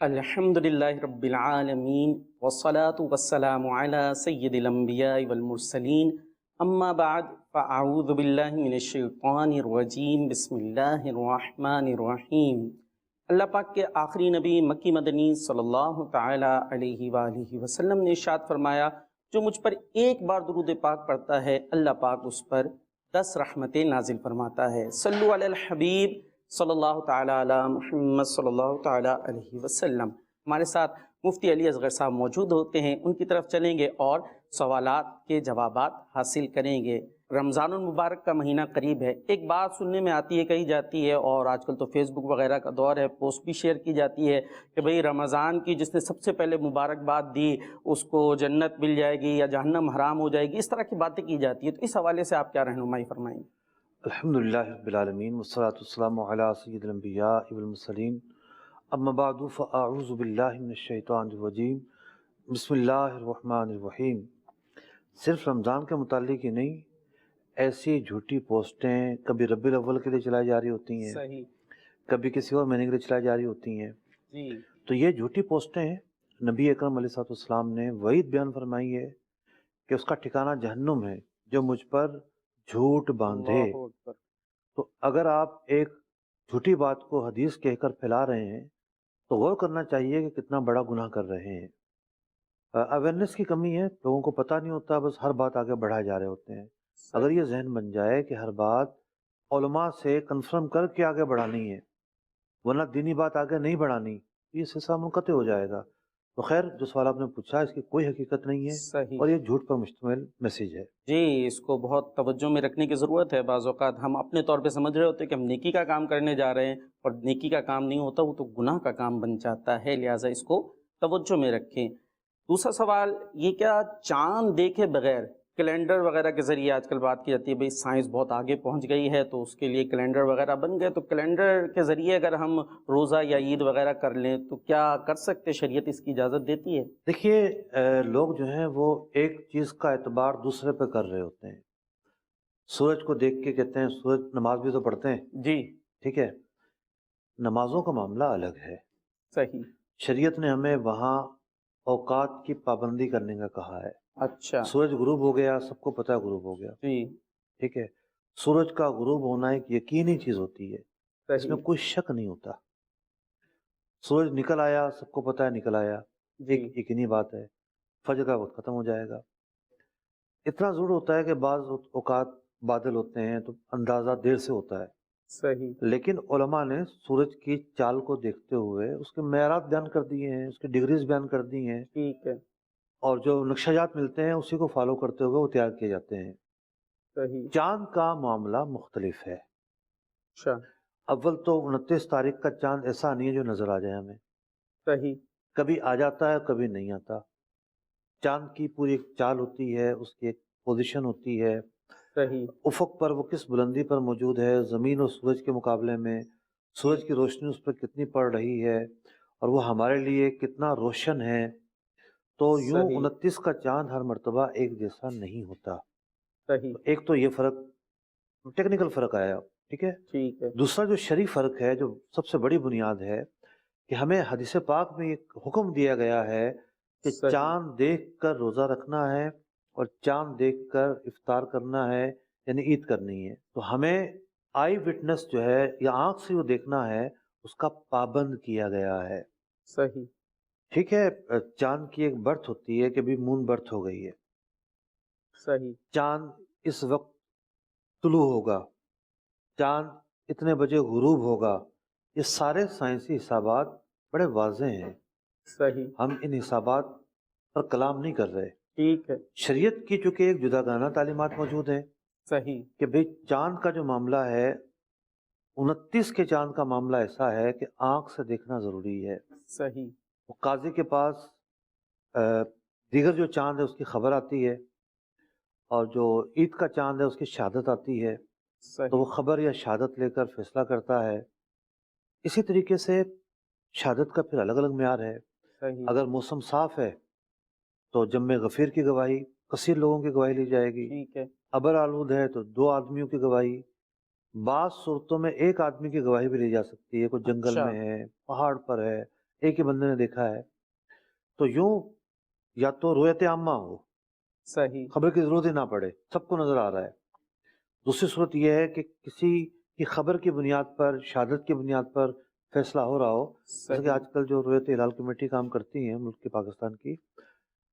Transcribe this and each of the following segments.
الحمد للہ رب العالمین والصلاة والسلام علی سید الانبیاء والمرسلین اما بعد فاعوذ باللہ من الشیطان الرجیم بسم اللہ الرحمن الرحیم۔ اللہ پاک کے آخری نبی مکی مدنی صلی اللہ تعالی علیہ وآلہ وسلم نے ارشاد فرمایا، جو مجھ پر ایک بار درود پاک پڑھتا ہے اللہ پاک اس پر 10 رحمتیں نازل فرماتا ہے۔ صلو علی الحبیب صلی اللہ تعالیٰ علی محمد صلی اللہ تعالیٰ علیہ وسلم۔ ہمارے ساتھ مفتی علی اصغر صاحب موجود ہوتے ہیں، ان کی طرف چلیں گے اور سوالات کے جوابات حاصل کریں گے۔ رمضان المبارک کا مہینہ قریب ہے، ایک بات سننے میں آتی ہے، کہی جاتی ہے، اور آج کل تو فیس بک وغیرہ کا دور ہے، پوسٹ بھی شیئر کی جاتی ہے کہ بھئی رمضان کی جس نے سب سے پہلے مبارکباد دی اس کو جنت مل جائے گی یا جہنم حرام ہو جائے گی، اس طرح کی باتیں کی جاتی ہیں، تو اس حوالے سے آپ کیا رہنمائی فرمائیں گے؟ الحمدللہ رب العالمین والصلاة والسلام علی سید الانبیاء والمرسلین اما بعد فاعوذ باللہ من الشیطان الرجیم بسم اللہ الرحمن الرحیم۔ صرف رمضان کے متعلق ہی نہیں، ایسی جھوٹی پوسٹیں کبھی ربیع الاول کے لیے چلائی جا رہی ہوتی ہیں، صحیح، کبھی کسی اور مہینے کے لیے چلائی جا رہی ہوتی ہیں۔ جی تو یہ جھوٹی پوسٹیں نبی اکرم علیہ الصلوۃ والسلام نے وعید بیان فرمائی ہے کہ اس کا ٹھکانہ جہنم ہے جو مجھ پر جھوٹ باندھے۔ اللہ اکبر۔ تو اگر آپ ایک جھوٹی بات کو حدیث کہہ کر پھیلا رہے ہیں تو غور کرنا چاہیے کہ کتنا بڑا گناہ کر رہے ہیں۔ اویئرنیس کی کمی ہے، لوگوں کو پتہ نہیں ہوتا، بس ہر بات آگے بڑھائے جا رہے ہوتے ہیں۔ اگر یہ ذہن بن جائے کہ ہر بات علماء سے کنفرم کر کے آگے بڑھانی ہے ورنہ دینی بات آگے نہیں بڑھانی، یہ سلسلہ منقطع ہو جائے گا۔ تو خیر، جو سوال آپ نے پوچھا اس کی کوئی حقیقت نہیں ہے صحیح، اور یہ جھوٹ پر مشتمل میسیج ہے۔ جی اس کو بہت توجہ میں رکھنے کی ضرورت ہے۔ بعض اوقات ہم اپنے طور پہ سمجھ رہے ہوتے ہیں کہ ہم نیکی کا کام کرنے جا رہے ہیں اور نیکی کا کام نہیں ہوتا، وہ تو گناہ کا کام بن جاتا ہے، لہٰذا اس کو توجہ میں رکھیں۔ دوسرا سوال یہ، کیا چاند دیکھے بغیر کیلنڈر وغیرہ کے ذریعے آج کل بات کی جاتی ہے بھئی سائنس بہت آگے پہنچ گئی ہے تو اس کے لیے کیلنڈر وغیرہ بن گئے، تو کیلنڈر کے ذریعے اگر ہم روزہ یا عید وغیرہ کر لیں تو کیا کر سکتے؟ شریعت اس کی اجازت دیتی ہے؟ دیکھیے، لوگ جو ہیں وہ ایک چیز کا اعتبار دوسرے پہ کر رہے ہوتے ہیں۔ سورج کو دیکھ کے کہتے ہیں سورج، نماز بھی تو پڑھتے ہیں، جی ٹھیک ہے، نمازوں کا معاملہ الگ ہے۔ صحیح، شریعت نے ہمیں وہاں اوقات کی پابندی کرنے کا کہا ہے۔ اچھا، سورج غروب ہو گیا، سب کو پتہ ہے غروب ہو گیا، جی ٹھیک ہے۔ سورج کا غروب ہونا ایک یقینی چیز ہوتی ہے، اس میں صحیح، کوئی شک نہیں ہوتا۔ سورج نکل آیا، سب کو پتہ ہے نکل آیا، جی ایک یقینی بات ہے۔ فجر کا وقت ختم ہو جائے گا۔ اتنا ضرور ہوتا ہے کہ بعض اوقات بادل ہوتے ہیں تو اندازہ دیر سے ہوتا ہے، صحیح، لیکن علماء نے سورج کی چال کو دیکھتے ہوئے اس کے معیارات بیان کر دیے ہیں، اس کے ڈگریز بیان کر دی ہیں، ٹھیک ہے، اور جو نقشہ جات ملتے ہیں اسی کو فالو کرتے ہوئے وہ تیار کیے جاتے ہیں۔ صحیح، چاند کا معاملہ مختلف ہے۔ اچھا، اول تو 29 تاریخ کا چاند ایسا نہیں ہے جو نظر آ جائے ہمیں، صحیح، کبھی آ جاتا ہے کبھی نہیں آتا۔ چاند کی پوری ایک چال ہوتی ہے، اس کی ایک پوزیشن ہوتی ہے، صحیح، افق پر وہ کس بلندی پر موجود ہے، زمین اور سورج کے مقابلے میں سورج کی روشنی اس پر کتنی پڑ رہی ہے اور وہ ہمارے لیے کتنا روشن ہے۔ تو یوں صحیح، 29 کا چاند ہر مرتبہ ایک جیسا نہیں ہوتا۔ صحیح، ایک تو یہ فرق، ٹیکنیکل فرق آیا، ٹھیک ہے۔ ٹھیک ہے، دوسرا جو شرعی فرق ہے، جو سب سے بڑی بنیاد ہے، کہ ہمیں حدیث پاک میں ایک حکم دیا گیا ہے کہ صحیح، چاند دیکھ کر روزہ رکھنا ہے اور چاند دیکھ کر افطار کرنا ہے، یعنی عید کرنی ہے۔ تو ہمیں آئی وٹنس جو ہے یا آنکھ سے جو دیکھنا ہے اس کا پابند کیا گیا ہے، صحیح، ٹھیک ہے۔ چاند کی ایک برتھ ہوتی ہے کہ بھی مون برتھ ہو گئی ہے، صحیح، چاند اس وقت طلوع ہوگا، چاند اتنے بجے غروب ہوگا، یہ سارے سائنسی حسابات بڑے واضح ہیں، صحیح، ہم ان حسابات پر کلام نہیں کر رہے۔ ٹھیک ہے، شریعت کی چونکہ ایک جداگانہ تعلیمات موجود ہیں صحیح، کہ بھئی چاند کا جو معاملہ ہے، 29 کے چاند کا معاملہ ایسا ہے کہ آنکھ سے دیکھنا ضروری ہے۔ صحیح، وہ قاضی کے پاس دیگر جو چاند ہے اس کی خبر آتی ہے، اور جو عید کا چاند ہے اس کی شہادت آتی ہے، تو وہ صحیح، خبر یا شہادت لے کر فیصلہ کرتا ہے۔ اسی طریقے سے شہادت کا پھر الگ الگ معیار ہے۔ صحیح، اگر موسم صاف ہے تو جم غفیر کی گواہی، کثیر لوگوں کی گواہی لی جائے گی۔ ٹھیک ہے، ابر آلود ہے تو 2 آدمیوں کی گواہی، بعض صورتوں میں 1 آدمی کی گواہی بھی لی جا سکتی ہے، کوئی جنگل اچھا، میں ہے، پہاڑ پر ہے، ایک ہی بندے نے دیکھا ہے، تو یوں یا تو رویت عامہ ہو، صحیح، خبر کی ضرورت ہی نہ پڑے، سب کو نظر آ رہا ہے۔ دوسری صورت یہ ہے کہ کسی کی خبر کی بنیاد پر، شہادت کی بنیاد پر فیصلہ ہو رہا ہو، جیسے کہ صحیح، آج کل جو رویت ہلال کمیٹی کام کرتی ہیں ملک کی، پاکستان کی،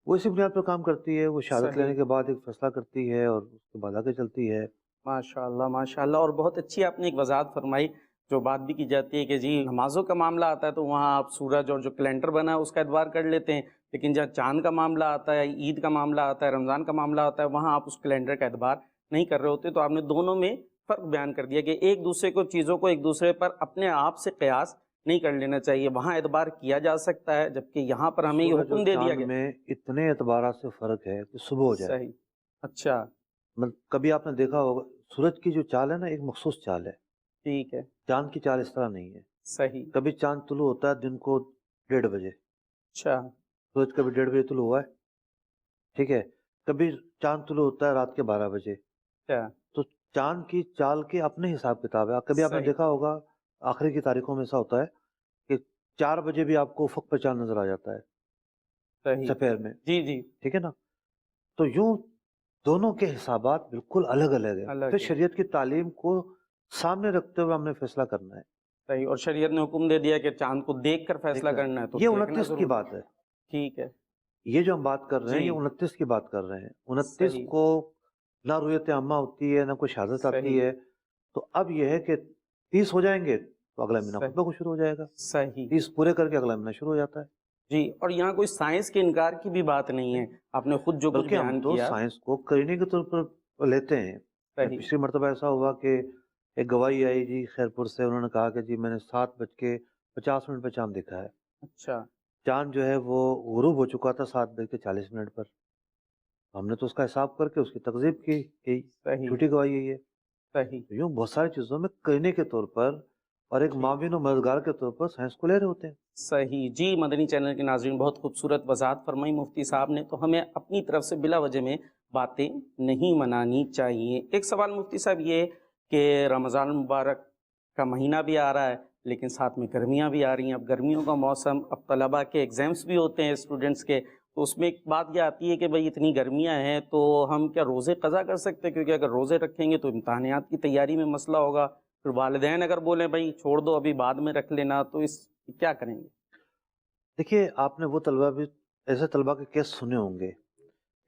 وہ اسی بنیاد پر کام کرتی ہے، وہ شہادت صحیح، لینے کے بعد ایک فیصلہ کرتی ہے اور اس کے بعد آگے چلتی ہے۔ ماشاء اللہ ماشاء اللہ، اور بہت اچھی آپ نے ایک وضاحت فرمائی۔ جو بات بھی کی جاتی ہے کہ جی نمازوں کا معاملہ آتا ہے تو وہاں آپ سورج اور جو کیلنڈر بنا ہے اس کا اعتبار کر لیتے ہیں، لیکن جہاں چاند کا معاملہ آتا ہے، عید کا معاملہ آتا ہے، رمضان کا معاملہ آتا ہے، وہاں آپ اس کیلنڈر کا اعتبار نہیں کر رہے ہوتے۔ تو آپ نے دونوں میں فرق بیان کر دیا کہ ایک دوسرے کو چیزوں کو ایک دوسرے پر اپنے آپ سے قیاس نہیں کر لینا چاہیے، وہاں اعتبار کیا جا سکتا ہے، جبکہ یہاں پر ہمیں یہ سورج اور حکم دے دیا چاند گیا۔ میں اتنے اعتبارات سے فرق ہے کہ صبح ہو جائے۔ صحیح، اچھا، مطلب کبھی آپ نے دیکھا ہوگا، سورج کی جو چال ہے نا، ایک مخصوص چال ہے، ٹھیک ہے، چاند کی چال اس طرح نہیں ہے۔ صحیح، کبھی چاند طلوع ہوتا ہے دن کو 1:30 بجے، اچھا، سورج کبھی 1:30 بجے طلوع ہوا ہے، ٹھیک ہے، کبھی چاند طلوع ہوتا ہے رات کے 12 بجے۔ اچھا، تو چاند کی چال کے اپنے حساب کتاب ہے۔ کبھی آپ نے صحیح، دیکھا ہوگا آخری کی تاریخوں میں ایسا ہوتا ہے کہ 4 بجے بھی آپ کو افق پہ چاند نظر آ جاتا ہے صحیح، سفید میں، جی جی، ٹھیک ہے نا۔ تو یوں دونوں کے حسابات بالکل الگ الگ ہیں، پھر الگ ہے، شریعت کی تعلیم کو سامنے رکھتے ہوئے ہم نے فیصلہ کرنا ہے۔ صحیح، اور شریعت نے حکم دے دیا کہ چاند کو دیکھ کر فیصلہ دیکھ کر کرنا ہے تو یہ دیکھنا 29 کی ضروری بات ہے، ہے، ٹھیک ہے، یہ جو ہم بات کر رہے ہیں جی، یہ 29 کی بات کر رہے ہیں۔ 29 صحیح، کو نہ رویت عامہ ہوتی ہے، نہ کوئی شہادت آتی صحیح، ہے۔ تو اب یہ ہے کہ 30 ہو جائیں گے تو اگلا مہینہ صحیح، خطبہ کو شروع ہو جائے گا، صحیح، 30 پورے کر کے اگلا مہینہ شروع ہو جاتا ہے۔ جی، اور یہاں کوئی سائنس کے انکار کی بھی بات نہیں ہے، آپ نے خود جو کچھ بلکہ ہم بیان تو کیا، سائنس کو قرینے کے طور پر لیتے ہیں۔ صحیح، پچھلی مرتبہ ایسا ہوا کہ ایک گواہی آئی جی خیرپور سے، انہوں نے کہا کہ جی میں نے 7:50 پہ چاند دیکھا ہے۔ اچھا، چاند جو ہے وہ غروب ہو چکا تھا 7:40 پر۔ ہم نے تو اس کا حساب کر کے اس کی تکذیب کی کہ صحیح، جھوٹی گواہی ہے یہ۔ صحیح، یوں بہت ساری چیزوں میں قرینے کے طور پر اور ایک جی، معاون و مددگار کے طور پر سائنس کو لے رہے ہوتے ہیں۔ صحیح، جی، مدنی چینل کے ناظرین، بہت خوبصورت وضاحت فرمائی مفتی صاحب نے، تو ہمیں اپنی طرف سے بلا وجہ میں باتیں نہیں منانی چاہیے۔ ایک سوال مفتی صاحب یہ کہ رمضان المبارک کا مہینہ بھی آ رہا ہے، لیکن ساتھ میں گرمیاں بھی آ رہی ہیں، اب گرمیوں کا موسم، اب طلباء کے ایگزامس بھی ہوتے ہیں اسٹوڈنٹس کے، تو اس میں ایک بات یہ آتی ہے کہ بھئی اتنی گرمیاں ہیں تو ہم کیا روزے قضا کر سکتے ہیں؟ کیونکہ اگر روزے رکھیں گے تو امتحانات کی تیاری میں مسئلہ ہوگا، پھر والدین اگر بولیں بھئی چھوڑ دو ابھی بعد میں رکھ لینا، تو اس کیا کریں گے؟ دیکھیے آپ نے وہ طلبہ بھی، ایسے طلبہ کے کیس سنے ہوں گے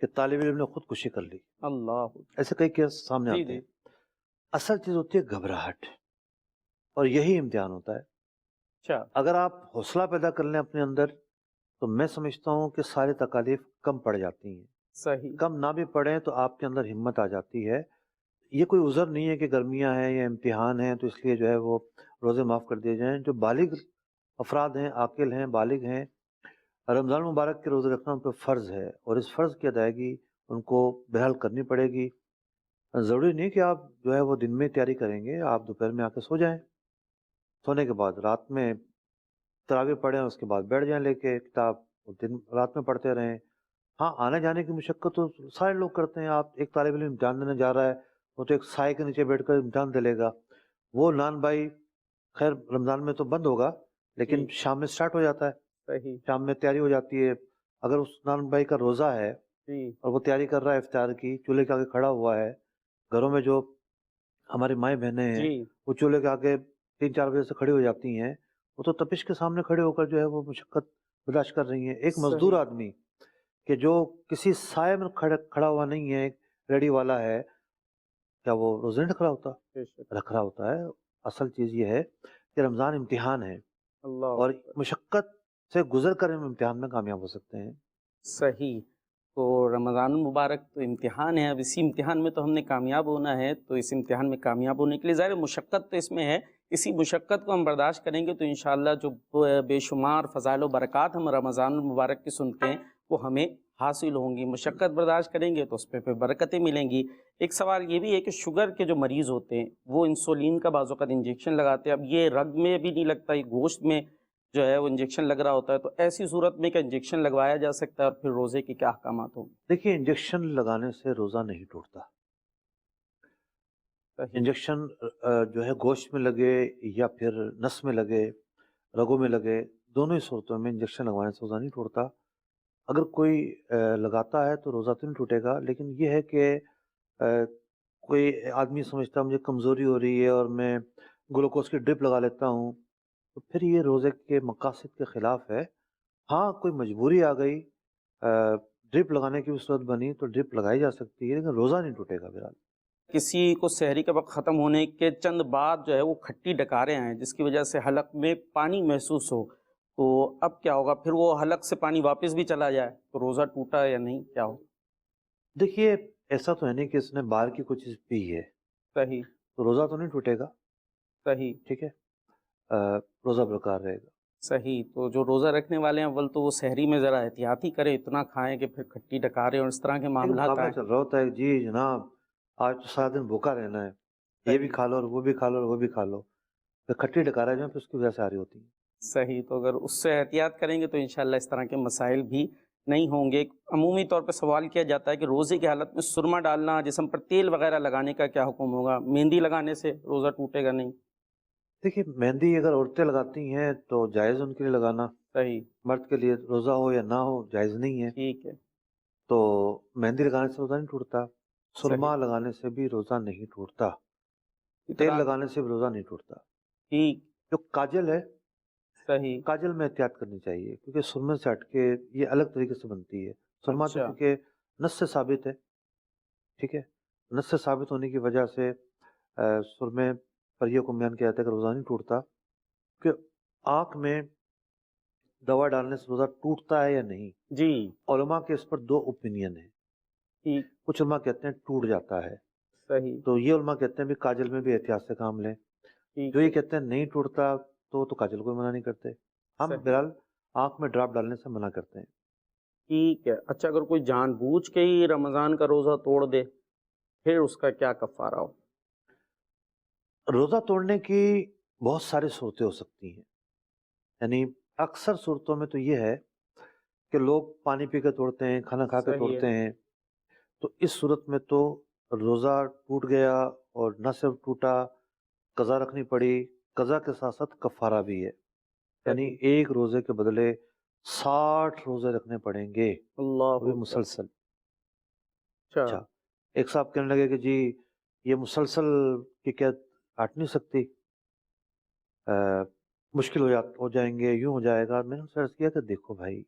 کہ طالب علم نے خودکشی کر لی، اللہ، ایسے کئی کیس سامنے جی آتے جی، ہیں۔ اصل چیز ہوتی ہے گھبراہٹ، اور یہی امتحان ہوتا ہے۔ اچھا، اگر آپ حوصلہ پیدا کر لیں اپنے اندر تو میں سمجھتا ہوں کہ ساری تکالیف کم پڑ جاتی ہیں۔ صحیح، کم نہ بھی پڑیں تو آپ کے اندر ہمت آ جاتی ہے۔ یہ کوئی عذر نہیں ہے کہ گرمیاں ہیں یا امتحان ہیں تو اس لیے جو ہے وہ روزے معاف کر دیے جائیں۔ جو بالغ افراد ہیں، عاقل ہیں، بالغ ہیں، رمضان مبارک کے روزے رکھنا ان پہ فرض ہے، اور اس فرض کی ادائیگی ان کو بہرحال کرنی پڑے گی۔ ضروری نہیں کہ آپ جو ہے وہ دن میں تیاری کریں گے، آپ دوپہر میں آ کے سو جائیں، سونے کے بعد رات میں تراویح پڑھیں، اس کے بعد بیٹھ جائیں لے کے کتاب، دن رات میں پڑھتے رہیں۔ ہاں، آنے جانے کی مشقت تو سارے لوگ کرتے ہیں۔ آپ ایک طالب علم امتحان دینے جا رہا ہے، وہ تو ایک سائے کے نیچے بیٹھ کر امتحان دے لے گا۔ وہ نان بھائی خیر رمضان میں تو بند ہوگا، جی، لیکن شام میں سٹارٹ ہو جاتا ہے، صحیح، شام میں تیاری ہو جاتی ہے۔ اگر اس نان بھائی کا روزہ ہے جی، اور وہ تیاری کر رہا ہے افطار کی، چولہے کے آگے کھڑا ہوا ہے، گھروں میں جو ہماری مائیں بہنیں ہیں جی، وہ چولہے کے آگے 3-4 بجے سے کھڑی ہو جاتی ہیں، وہ تو تپش کے سامنے کھڑے ہو کر جو ہے وہ مشقت برداشت کر رہی ہیں۔ ایک مزدور صحیح، آدمی کہ جو کسی سائے میں کھڑا ہوا نہیں ہے، ایک ریڈی والا ہے، کیا وہ روزے نہیں رکھ رہا ہوتا؟ بے شک، رکھ رہا ہوتا ہے۔ اصل چیز یہ ہے کہ رمضان امتحان ہے، اللہ اور اکبر، مشقت سے گزر کر ہم امتحان میں کامیاب ہو سکتے ہیں۔ صحیح، تو رمضان المبارک تو امتحان ہے، اب اسی امتحان میں تو ہم نے کامیاب ہونا ہے، تو اس امتحان میں کامیاب ہونے کے لیے ظاہر ہے مشقت تو اس میں ہے، اسی مشقت کو ہم برداشت کریں گے تو انشاءاللہ جو بے شمار فضائل و برکات ہم رمضان المبارک کی سنتے ہیں وہ ہمیں حاصل ہوں گی۔ مشقت برداشت کریں گے تو اس پہ برکتیں ملیں گی۔ ایک سوال یہ بھی ہے کہ شوگر کے جو مریض ہوتے ہیں وہ انسولین کا بعض اوقات انجیکشن لگاتے ہیں، اب یہ رگ میں بھی نہیں لگتا، یہ گوشت میں جو ہے وہ انجیکشن لگ رہا ہوتا ہے، تو ایسی صورت میں کیا انجیکشن لگوایا جا سکتا ہے اور پھر روزے کے کیا احکامات ہوں گے؟ دیکھیے انجیکشن لگانے سے روزہ نہیں ٹوٹتا۔ صحیح، انجیکشن جو ہے گوشت میں لگے یا پھر نس میں لگے، رگوں میں لگے، دونوں ہی صورتوں میں انجیکشن لگوانے سے روزہ نہیں ٹوٹتا۔ اگر کوئی لگاتا ہے تو روزہ تو نہیں ٹوٹے گا، لیکن یہ ہے کہ کوئی آدمی سمجھتا ہے مجھے کمزوری ہو رہی ہے اور میں گلوکوز کی ڈرپ لگا لیتا ہوں، تو پھر یہ روزے کے مقاصد کے خلاف ہے۔ ہاں کوئی مجبوری آ گئی، ڈرپ لگانے کی بھی صورت بنی تو ڈرپ لگائی جا سکتی ہے، لیکن روزہ نہیں ٹوٹے گا بہرحال۔ کسی کو سحری کا وقت ختم ہونے کے چند بعد جو ہے وہ کھٹی ڈکاریں آئیں جس کی وجہ سے حلق میں پانی محسوس ہو، تو اب کیا ہوگا؟ پھر وہ حلق سے پانی واپس بھی چلا جائے تو روزہ ٹوٹا یا نہیں، کیا ہو؟ دیکھیے ایسا تو ہے نہیں کہ اس نے باہر کی کوئی چیز پی ہے صحیح تو روزہ تو نہیں ٹوٹے گا، صحیح ٹھیک ہے، روزہ برقرار رہے گا۔ صحیح۔ تو جو روزہ رکھنے والے ہیں اول تو وہ سحری میں ذرا احتیاطی کریں، اتنا کھائیں کہ پھر کھٹی ڈکاریں اور اس طرح کے ایک معاملات مقابلہ آئیں۔ چل رہا ہوتا ہے، جی جناب آج تو سارا دن بھوکا رہنا ہے، یہ بھی صحیح کھا لو اور وہ بھی کھا لو اور وہ بھی کھا لو، پھر کھٹی ڈکارا جو ہے پھر اس کی وجہ سے آ رہی ہوتی ہیں۔ صحیح۔ تو اگر اس سے احتیاط کریں گے تو انشاءاللہ اس طرح کے مسائل بھی نہیں ہوں گے۔ عمومی طور پہ سوال کیا جاتا ہے کہ روزے کی حالت میں سرما ڈالنا، جسم پر تیل وغیرہ لگانے کا کیا حکم ہوگا؟ مہندی لگانے سے روزہ ٹوٹے گا نہیں؟ دیکھیے مہندی اگر عورتیں لگاتی ہیں تو جائز ان کے لیے لگانا، صحیح مرد کے لیے روزہ ہو یا نہ ہو جائز نہیں ہے، ٹھیک ہے تو مہندی لگانے سے روزہ نہیں ٹوٹتا، صحیح۔ سرما لگانے سے بھی روزہ نہیں ٹوٹتا، تیل اطلاع لگانے سے بھی روزہ نہیں ٹوٹتا۔ ٹھیک جو کاجل ہے، صحیح کاجل میں احتیاط کرنی چاہیے کیونکہ سرمے سے ہٹ کے یہ الگ طریقے سے بنتی ہے۔ سرما تو اچھا کیونکہ نص سے ثابت ہے، ٹھیک ہے، نص سے ثابت ہونے کی وجہ سے سرمے پر یہ حکم کیا جاتا ہے کہ روزہ نہیں ٹوٹتا۔ کہ آنکھ میں دوا ڈالنے سے روزہ ٹوٹتا ہے یا نہیں، جی علماء کے اس پر دو اوپینین ہیں۔ ٹھیک کچھ علماء کہتے ہیں ٹوٹ جاتا ہے، صحیح تو یہ علماء کہتے ہیں بھی کاجل میں بھی احتیاط سے کام لیں۔ جو ٹھیک یہ ہے کہتے ہیں نہیں ٹوٹتا تو کاجل کو منع نہیں کرتے، ہم صحیح بہرحال آنکھ میں ڈراپ ڈالنے سے منع کرتے ہیں۔ ٹھیک ہے۔ اچھا اگر کوئی جان بوجھ کے ہی رمضان کا روزہ توڑ دے پھر اس کا کیا کفارہ ہو؟ روزہ توڑنے کی بہت ساری صورتیں ہو سکتی ہیں، یعنی اکثر صورتوں میں تو یہ ہے کہ لوگ پانی پی کے توڑتے ہیں، کھانا کھا کے صحیح ہے توڑتے ہیں، تو اس صورت میں تو روزہ ٹوٹ گیا، اور نہ صرف ٹوٹا، قضا رکھنی پڑی، قضا کے ساتھ ساتھ کفارہ بھی ہے، یعنی صحیح ایک روزے کے بدلے 60 روزے رکھنے پڑیں گے، وہ اللہ بھی اکبر۔ مسلسل۔ اچھا اچھا ایک صاحب کہنے لگے کہ جی یہ مسلسل کی کیا ہٹ نہیں سکتی، مشکل ہو جائیں گے، یوں ہو جائے گا۔ میں نے سرچ کیا کہ دیکھو بھائی،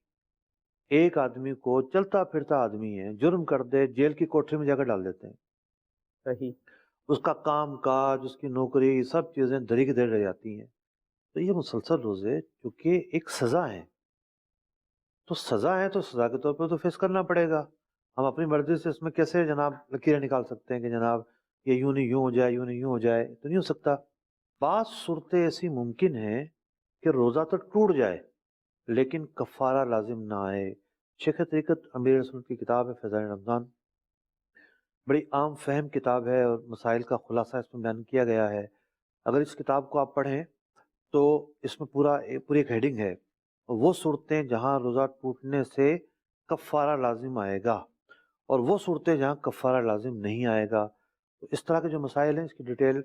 ایک آدمی کو چلتا پھرتا آدمی ہے، جرم کر دے جیل کی کوٹری میں جا کر ڈال دیتے ہیں، صحیح اس کا کام کاج، اس کی نوکری، سب چیزیں دھری کی دھری رہ جاتی ہیں۔ تو یہ مسلسل روزے چونکہ ایک سزا ہے، تو سزا ہے تو سزا کے طور پہ تو فیس کرنا پڑے گا۔ ہم اپنی مرضی سے اس میں کیسے جناب لکیریں نکال سکتے ہیں کہ جناب یہ یوں نہیں یوں ہو جائے، یوں نہیں یوں ہو جائے، تو نہیں ہو سکتا۔ بعض صورتیں ایسی ممکن ہیں کہ روزہ تو ٹوٹ جائے لیکن کفارہ لازم نہ آئے۔ شیخ طریقت امیر سنت کی کتاب ہے فیضان رمضان، بڑی عام فہم کتاب ہے اور مسائل کا خلاصہ اس میں بیان کیا گیا ہے۔ اگر اس کتاب کو آپ پڑھیں تو اس میں پوری ایک ہیڈنگ ہے، وہ صورتیں جہاں روزہ ٹوٹنے سے کفارہ لازم آئے گا اور وہ صورتیں جہاں کفارہ لازم نہیں آئے گا۔ تو اس طرح کے جو مسائل ہیں اس کی ڈیٹیل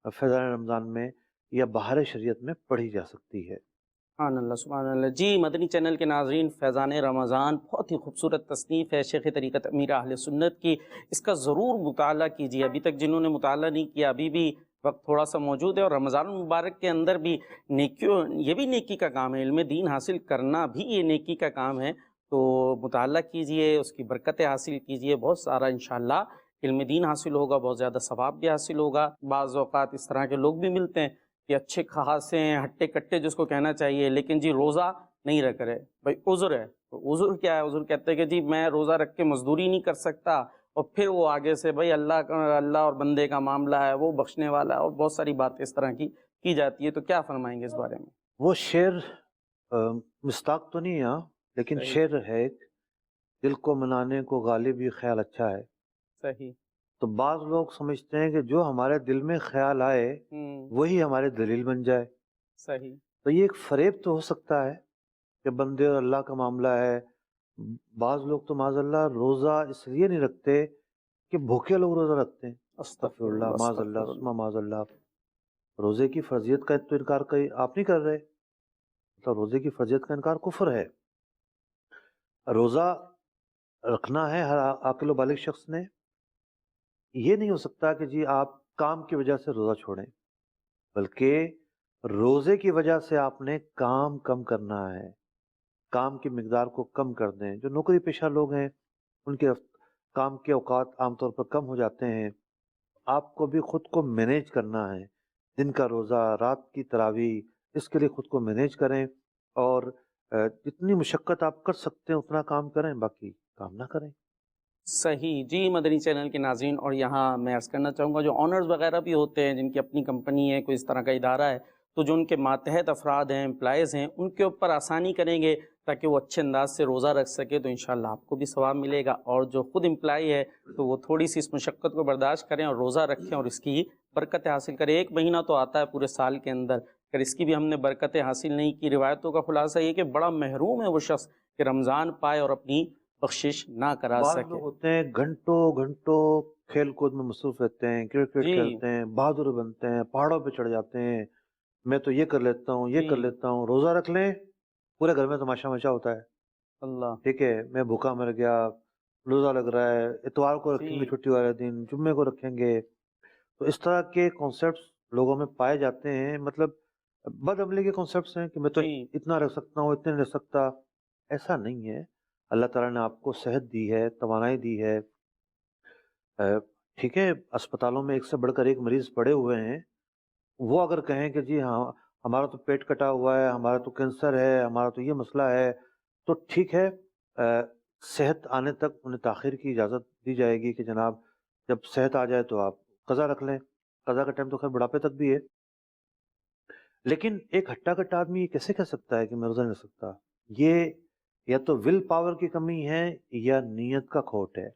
فیضان رمضان میں یا بہار شریعت میں پڑھی جا سکتی ہے۔ سبحان اللہ سبحان اللہ۔ جی مدنی چینل کے ناظرین، فیضان رمضان بہت ہی خوبصورت تصنیف ہے شیخ طریقت امیر اہل سنت کی، اس کا ضرور مطالعہ کیجیے۔ ابھی تک جنہوں نے مطالعہ نہیں کیا ابھی بھی وقت تھوڑا سا موجود ہے، اور رمضان المبارک کے اندر بھی یہ بھی نیکی کا کام ہے، علم دین حاصل کرنا بھی یہ نیکی کا کام ہے، تو مطالعہ کیجیے، اس کی برکتیں حاصل کیجیے، بہت سارا انشاءاللہ علم دین حاصل ہوگا، بہت زیادہ ثواب بھی حاصل ہوگا۔ بعض اوقات اس طرح کے لوگ بھی ملتے ہیں کہ اچھے خاصے ہیں، ہٹے کٹے جس کو کہنا چاہیے، لیکن جی روزہ نہیں رکھ رہے، بھائی عذر ہے۔ تو عذر کیا ہے؟ عذر کہتے ہیں کہ جی میں روزہ رکھ کے مزدوری نہیں کر سکتا، اور پھر وہ آگے سے بھائی اللہ اور بندے کا معاملہ ہے، وہ بخشنے والا ہے، اور بہت ساری باتیں اس طرح کی جاتی ہے۔ تو کیا فرمائیں گے اس بارے میں؟ وہ شعر مستاق تو نہیں ہے، لیکن صحیح شعر ہے، دل کو منانے کو غالب یہ خیال اچھا ہے۔ صحیح تو بعض لوگ سمجھتے ہیں کہ جو ہمارے دل میں خیال آئے وہی ہمارے دلیل بن جائے، صحیح تو یہ ایک فریب تو ہو سکتا ہے کہ بندے اور اللہ کا معاملہ ہے۔ بعض لوگ تو معاذ اللہ روزہ اس لیے نہیں رکھتے کہ بھوکے لوگ روزہ رکھتے ہیں، استغفر استغفر اللہ اللہ معاذ اللہ استغفر ثم معاذ اللہ۔ روزے کی فرضیت کا تو انکار آپ نہیں کر رہے، مطلب روزے کی فرضیت کا انکار کفر ہے۔ روزہ رکھنا ہے ہر عاقل و بالغ شخص نے، یہ نہیں ہو سکتا کہ جی آپ کام کی وجہ سے روزہ چھوڑیں، بلکہ روزے کی وجہ سے آپ نے کام کم کرنا ہے، کام کی مقدار کو کم کر دیں۔ جو نوکری پیشہ لوگ ہیں ان کے کام کے اوقات عام طور پر کم ہو جاتے ہیں، آپ کو بھی خود کو مینیج کرنا ہے، دن کا روزہ، رات کی تراویح، اس کے لیے خود کو مینیج کریں، اور جتنی مشقت آپ کر سکتے ہیں اتنا کام کریں، باقی کام نہ کریں۔ صحیح جی، مدنی چینل کے ناظرین، اور یہاں میں عرض کرنا چاہوں گا جو آنرز وغیرہ بھی ہوتے ہیں، جن کی اپنی کمپنی ہے، کوئی اس طرح کا ادارہ ہے، تو جو ان کے ماتحت افراد ہیں، امپلائیز ہیں، ان کے اوپر آسانی کریں گے تاکہ وہ اچھے انداز سے روزہ رکھ سکے، تو انشاءاللہ آپ کو بھی ثواب ملے گا، اور جو خود امپلائی ہے تو وہ تھوڑی سی اس مشقت کو برداشت کریں اور روزہ رکھیں اور اس کی برکتیں حاصل کریں۔ ایک مہینہ تو آتا ہے پورے سال کے اندر، اگر اس کی بھی ہم نے برکتیں حاصل نہیں کی، روایتوں کا خلاصہ یہ کہ بڑا محروم ہے وہ شخص کہ رمضان پائے اور اپنی بخشش نہ کرا بعض سکے۔ لوگ ہوتے ہیں گھنٹوں گھنٹوں کھیل کود میں مصروف رہتے ہیں، کرکٹ جی کھیلتے ہیں، بہادر بنتے ہیں، پہاڑوں پہ چڑھ جاتے ہیں، میں تو یہ کر لیتا ہوں، یہ کر جی، لیتا ہوں، روزہ رکھ لیں، پورے گھر میں تماشا مچا ہوتا ہے۔ اللہ ٹھیک ہے، میں بھوکا مر گیا، روزہ لگ رہا ہے، اتوار کو جی رکھیں گے چھٹی والے دن، جمعے کو رکھیں گے، تو اس طرح کے کانسیپٹس لوگوں میں پائے جاتے ہیں، مطلب بد عملی کے کانسیپٹس ہیں کہ میں تو جی اتنا رکھ سکتا ہوں، اتنے نہیں رکھ سکتا۔ ایسا نہیں ہے، اللہ تعالیٰ نے آپ کو صحت دی ہے، توانائی دی ہے، ٹھیک ہے، اسپتالوں میں ایک سے بڑھ کر ایک مریض پڑے ہوئے ہیں، وہ اگر کہیں کہ جی ہاں ہمارا تو پیٹ کٹا ہوا ہے، ہمارا تو کینسر ہے، ہمارا تو یہ مسئلہ ہے، تو ٹھیک ہے، صحت آنے تک انہیں تاخیر کی اجازت دی جائے گی کہ جناب جب صحت آ جائے تو آپ قضا رکھ لیں۔ قضا کا ٹائم تو خیر بڑھاپے تک بھی ہے، لیکن ایک ہٹا کٹا آدمی یہ کیسے کہہ سکتا ہے کہ میں روزہ نہیں رکھ سکتا؟ یہ یا تو ول پاور کی کمی ہے یا نیت کا کھوٹ ہے۔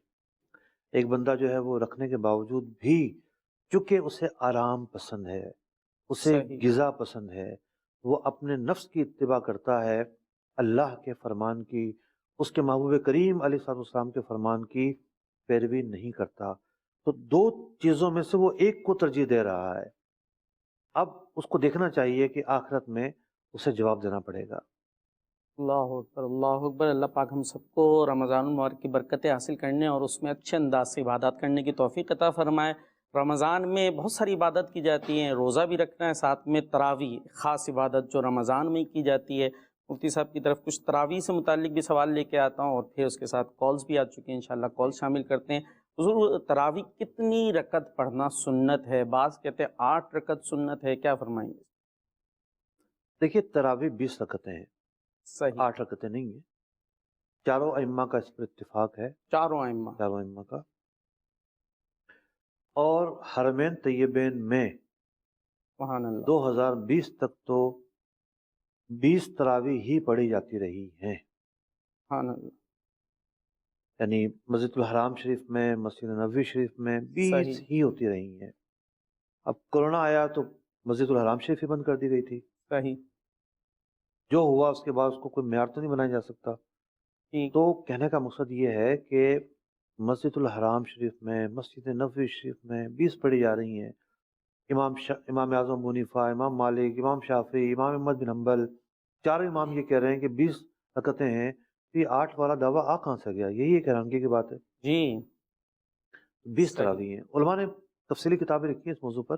ایک بندہ جو ہے وہ رکھنے کے باوجود بھی، چونکہ اسے آرام پسند ہے، اسے صحیح غذا پسند ہے، وہ اپنے نفس کی اتباع کرتا ہے، اللہ کے فرمان کی، اس کے محبوب کریم علیہ الصلوۃ والسلام کے فرمان کی پیروی نہیں کرتا، تو دو چیزوں میں سے وہ ایک کو ترجیح دے رہا ہے۔ اب اس کو دیکھنا چاہیے کہ آخرت میں اسے جواب دینا پڑے گا۔ اللہ اکبر، اللہ اکبر۔ اللہ پاک ہم سب کو رمضان المبارک کی برکتیں حاصل کرنے اور اس میں اچھے انداز سے عبادات کرنے کی توفیق عطا فرمائے۔ رمضان میں بہت ساری عبادت کی جاتی ہیں، روزہ بھی رکھنا ہے، ساتھ میں تراویح خاص عبادت جو رمضان میں کی جاتی ہے۔ مفتی صاحب کی طرف کچھ تراویح سے متعلق بھی سوال لے کے آتا ہوں، اور پھر اس کے ساتھ کالز بھی آ چکے ہیں، انشاءاللہ کال شامل کرتے ہیں۔ حضور تراویح کتنی رکعت پڑھنا سنت ہے؟ بعض کہتے ہیں 8 رکعت سنت ہے، کیا فرمائیں گے؟ دیکھیے تراویح 20 رکعتیں ہیں، صحیح، 8 رکعتیں نہیں ہیں، چاروں ائمہ کا اس پر اتفاق ہے، چاروں ائمہ، چاروں ائمہ کا، اور حرمین طیبین میں سبحان اللہ، 2020 تک تو 20 تراویح ہی پڑھی جاتی رہی ہیں، سبحان اللہ، یعنی مسجد الحرام شریف میں، مسجد نبوی شریف میں 20 صحیح ہی ہوتی رہی ہیں۔ اب کورونا آیا تو مسجد الحرام شریف ہی بند کر دی گئی تھی، صحیح، جو ہوا اس کے بعد اس کو کوئی معیار تو نہیں بنایا جا سکتا۔ ٹھیک، تو کہنے کا مقصد یہ ہے کہ مسجد الحرام شریف میں، مسجد نبوی شریف میں 20 پڑھی جا رہی ہیں۔ امام اعظم ابو حنیفہ، امام مالک، امام شافعی، امام احمد بن حنبل، چاروں امام یہ کہہ رہے ہیں کہ 20 رکعتیں ہیں، تو یہ 8 والا دعویٰ آ کہاں سے گیا؟ یہی ایک حیرانگی کی بات ہے۔ جی 20 صحیح، تراویح ہیں، علماء نے تفصیلی کتابیں لکھی ہیں اس موضوع پر،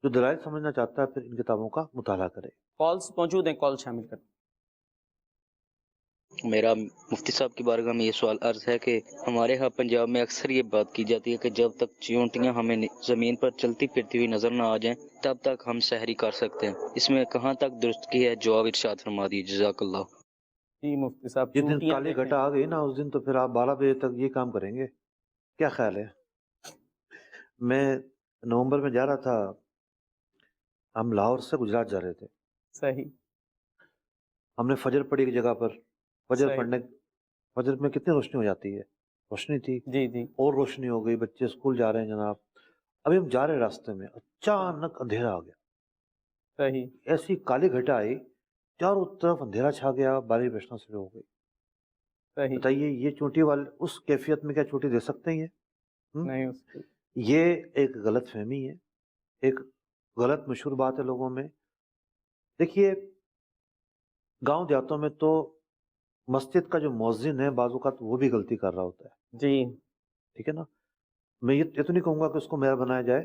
جو دلائل سمجھنا چاہتا ہے پھر ان کتابوں کا مطالعہ کرے۔ کالز موجود ہیں، کال شامل کریں۔ میرا مفتی صاحب کی بارگاہ میں یہ سوال عرض ہے کہ ہمارے ہاں پنجاب میں اکثر یہ بات کی جاتی ہے کہ جب تک چیونٹیاں ہمیں زمین پر چلتی پھرتی ہوئی نظر نہ آ جائیں تب تک ہم سحری کر سکتے ہیں، اس میں کہاں تک درستگی ہے؟ جواب ارشاد فرما دیجیے، جزاک اللہ۔ جی مفتی صاحب، جس دن چونٹیاں کالی دیکھیں، گھٹا آ گئی نا اس دن تو پھر آپ 12 بجے تک یہ کام کریں گے، کیا خیال ہے؟ میں نومبر میں جا رہا تھا، ہم لاہور سے گجرات جا رہے تھے، صحیح ہم نے فجر پڑھی ایک جگہ پر، فجر صحیح، پڑھنے، فجر میں کتنی روشنی ہو جاتی ہے، روشنی تھی جی جی اور روشنی ہو گئی، بچے اسکول جا رہے ہیں جناب، ابھی ہم جا رہے راستے میں اچانک اندھیرا آ گیا، صحیح ایسی کالی گھٹا آئی، چاروں طرف اندھیرا چھا گیا، بارش برسنا شروع ہو گئی۔ صحیح، بتائیے یہ چونٹی والے اس کیفیت میں کیا چونٹی دے سکتے ہیں یہ؟ نہیں اس کی، یہ ایک غلط فہمی ہے، ایک غلط مشہور بات ہے لوگوں میں۔ دیکھیے گاؤں دیہاتوں میں تو مسجد کا جو مؤذن ہے بعض اوقات وہ بھی غلطی کر رہا ہوتا ہے، جی ٹھیک ہے نا. میں یہ تو نہیں کہوں گا کہ اس کو میئر بنایا جائے،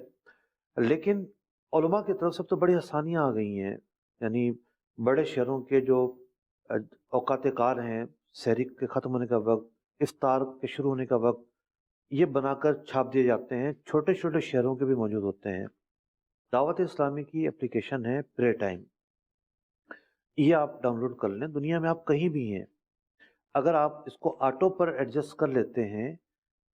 لیکن علماء کی طرف سے تو بڑی آسانیاں آ گئی ہیں. یعنی بڑے شہروں کے جو اوقات کار ہیں، سحری کے ختم ہونے کا وقت، افطار کے شروع ہونے کا وقت، یہ بنا کر چھاپ دیے جاتے ہیں. چھوٹے چھوٹے شہروں کے بھی موجود ہوتے ہیں. دعوت اسلامی کی اپلیکیشن ہے پرے ٹائم، یہ آپ ڈاؤن لوڈ کر لیں. دنیا میں آپ کہیں بھی ہیں، اگر آپ اس کو آٹو پر ایڈجسٹ کر لیتے ہیں